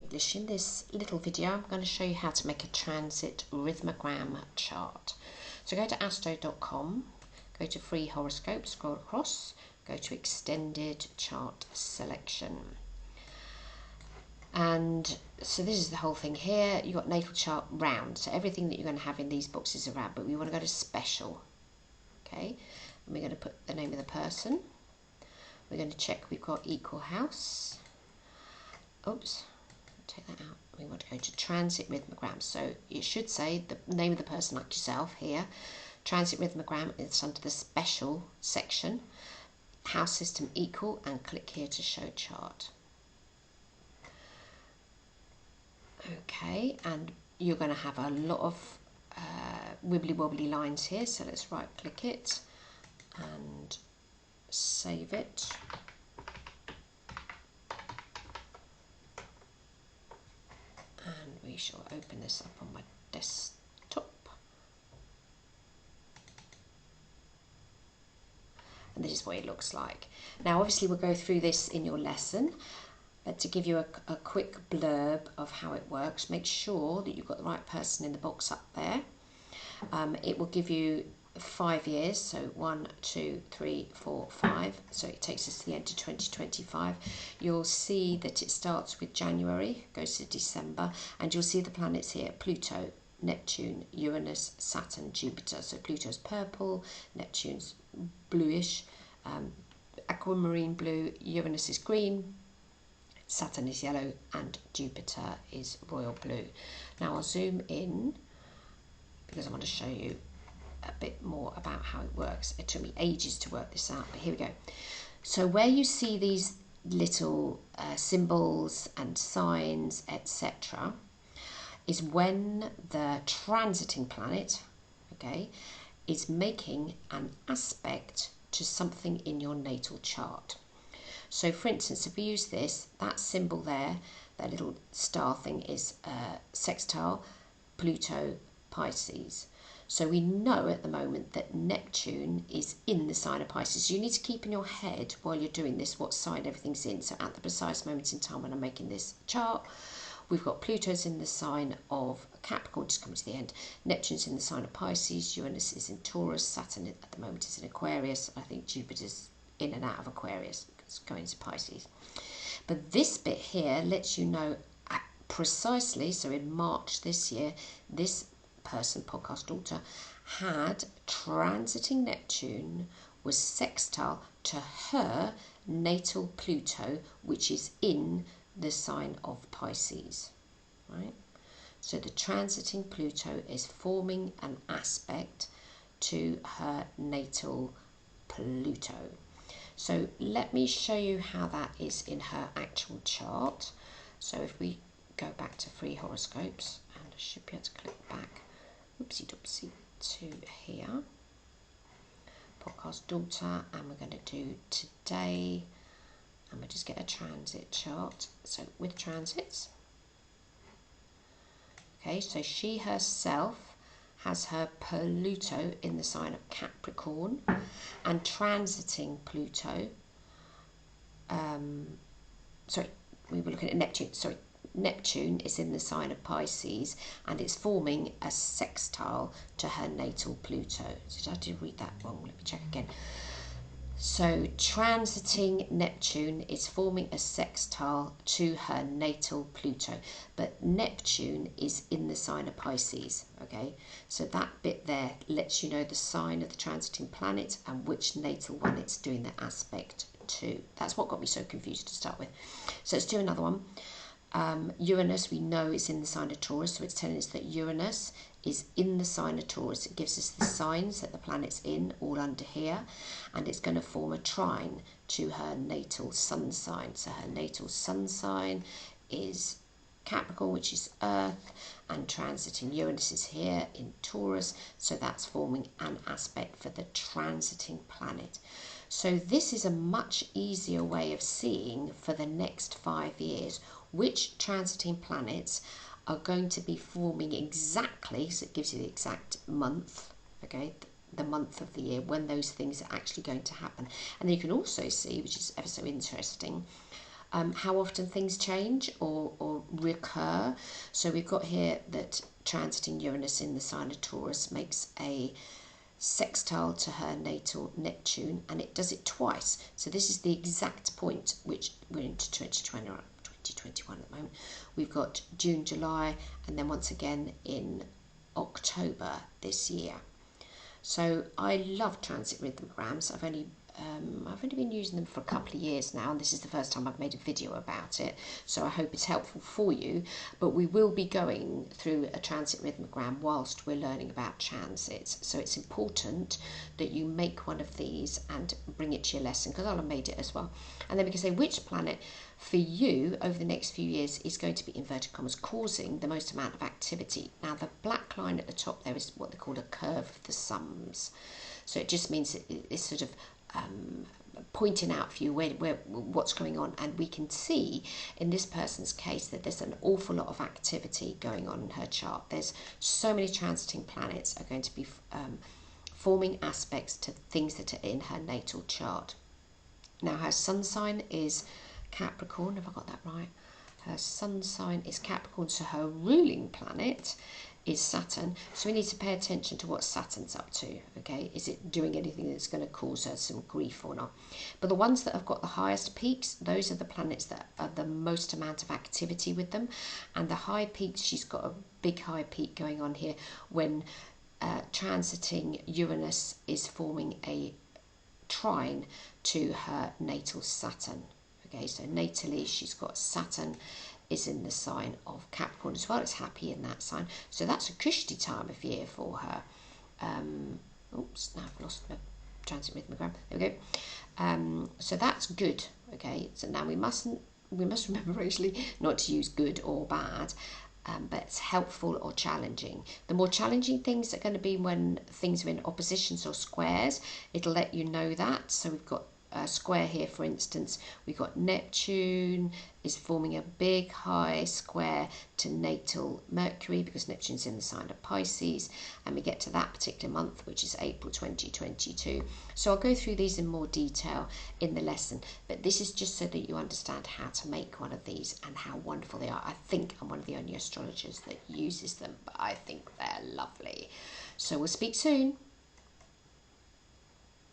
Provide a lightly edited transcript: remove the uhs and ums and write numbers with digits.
English. In this little video I'm going to show you how to make a transit rhythmogram chart. So go to astro.com, go to free horoscope, scroll across, go to extended chart selection. And so this is the whole thing here. You've got natal chart round, so everything that you're going to have in these boxes are round, but we want to go to special. Okay, and we're going to put the name of the person. We're going to check we've got equal house. Oops, take that out. We want to go to transit rhythmogram. So it should say the name of the person, like yourself here. Transit rhythmogram is under the special section. House system equal, and click here to show chart. Okay, and you're going to have a lot of wibbly wobbly lines here, so let's right click it and save it. And we shall open this up on my desktop. And this is what it looks like. Now obviously we'll go through this in your lesson. To give you a quick blurb of how it works, make sure that you've got the right person in the box up there. It will give you 5 years, so 1, 2, 3, 4, 5. So it takes us to the end of 2025. You'll see that it starts with January, goes to December, and you'll see the planets here: Pluto, Neptune, Uranus, Saturn, Jupiter. So Pluto's purple, Neptune's bluish, aquamarine blue, Uranus is green, Saturn is yellow, and Jupiter is royal blue. Now I'll zoom in because I want to show you a bit more about how it works. It took me ages to work this out, but here we go. So where you see these little symbols and signs, etc., is when the transiting planet, okay, is making an aspect to something in your natal chart. So for instance, if we use this, that symbol there, that little star thing, is sextile Pluto Pisces. So we know at the moment that Neptune is in the sign of Pisces. You need to keep in your head while you're doing this what sign everything's in. So at the precise moment in time when I'm making this chart, we've got Pluto's in the sign of Capricorn, just coming to the end. Neptune's in the sign of Pisces. Uranus is in Taurus. Saturn at the moment is in Aquarius. I think Jupiter's in and out of Aquarius. It's going to Pisces. But this bit here lets you know precisely, so in March this year, this person, podcast daughter, had transiting Neptune, was sextile to her natal Pluto, which is in the sign of Pisces, right? So the transiting Pluto is forming an aspect to her natal Pluto. So let me show you how that is in her actual chart. So if we go back to free horoscopes, and I should be able to click back, oopsie doopsie, to here, podcast daughter, and we're going to do today, and we'll just get a transit chart. So with transits, okay, so she herself has her Pluto in the sign of Capricorn, and transiting Pluto, we were looking at Neptune, Neptune is in the sign of Pisces, and it's forming a sextile to her natal Pluto. So I did read that wrong, let me check again. So transiting Neptune is forming a sextile to her natal Pluto, but Neptune is in the sign of Pisces, okay? So that bit there lets you know the sign of the transiting planet and which natal one it's doing the aspect to. That's what got me so confused to start with. So let's do another one. Uranus, we know, is in the sign of Taurus, so it's telling us that Uranus is in the sign of Taurus. It gives us the signs that the planet's in, all under here, and it's going to form a trine to her natal sun sign. So her natal sun sign is Capricorn, which is Earth, and transiting Uranus is here in Taurus, so that's forming an aspect for the transiting planet. So this is a much easier way of seeing for the next 5 years which transiting planets are going to be forming exactly, so it gives you the exact month, okay, the month of the year when those things are actually going to happen. And then you can also see, which is ever so interesting, how often things change or recur. So we've got here that transiting Uranus in the sign of Taurus makes a sextile to her natal Neptune, and it does it twice. So this is the exact point, which we're into 2020 or 2021 at the moment. We've got June, July, and then once again in October this year. So I love transit rhythmograms. I've only been using them for a couple of years now, and this is the first time I've made a video about it, so I hope it's helpful for you. But we will be going through a transit rhythmogram whilst we're learning about transits, so it's important that you make one of these and bring it to your lesson, because I'll have made it as well. And then we can say which planet for you over the next few years is going to be, inverted commas, causing the most amount of activity. Now the black line at the top there is what they call a curve of the sums. So it just means that it's sort of pointing out for you where what's going on, and we can see in this person's case that there's an awful lot of activity going on in her chart. There's so many transiting planets are going to be forming aspects to things that are in her natal chart. Now her sun sign is Capricorn, have I got that right? Her sun sign is Capricorn, so her ruling planet is Saturn. So we need to pay attention to what Saturn's up to, okay? Is it doing anything that's going to cause her some grief or not? But the ones that have got the highest peaks, those are the planets that are the most amount of activity with them. And the high peaks, she's got a big high peak going on here when transiting Uranus is forming a trine to her natal Saturn. Okay, so natally she's got Saturn is in the sign of Capricorn as well. It's happy in that sign. So that's a cushy time of year for her. Oops, now I've lost my transit rhythmogram. There we go. So that's good. Okay, so now we must remember actually not to use good or bad, but it's helpful or challenging. The more challenging things are going to be when things are in oppositions or squares. It'll let you know that. So we've got a square here, for instance. We've got Neptune is forming a big high square to natal Mercury, because Neptune's in the sign of Pisces, and we get to that particular month, which is April 2022. So I'll go through these in more detail in the lesson, but this is just so that you understand how to make one of these and how wonderful they are. I think I'm one of the only astrologers that uses them, but I think they're lovely. So we'll speak soon.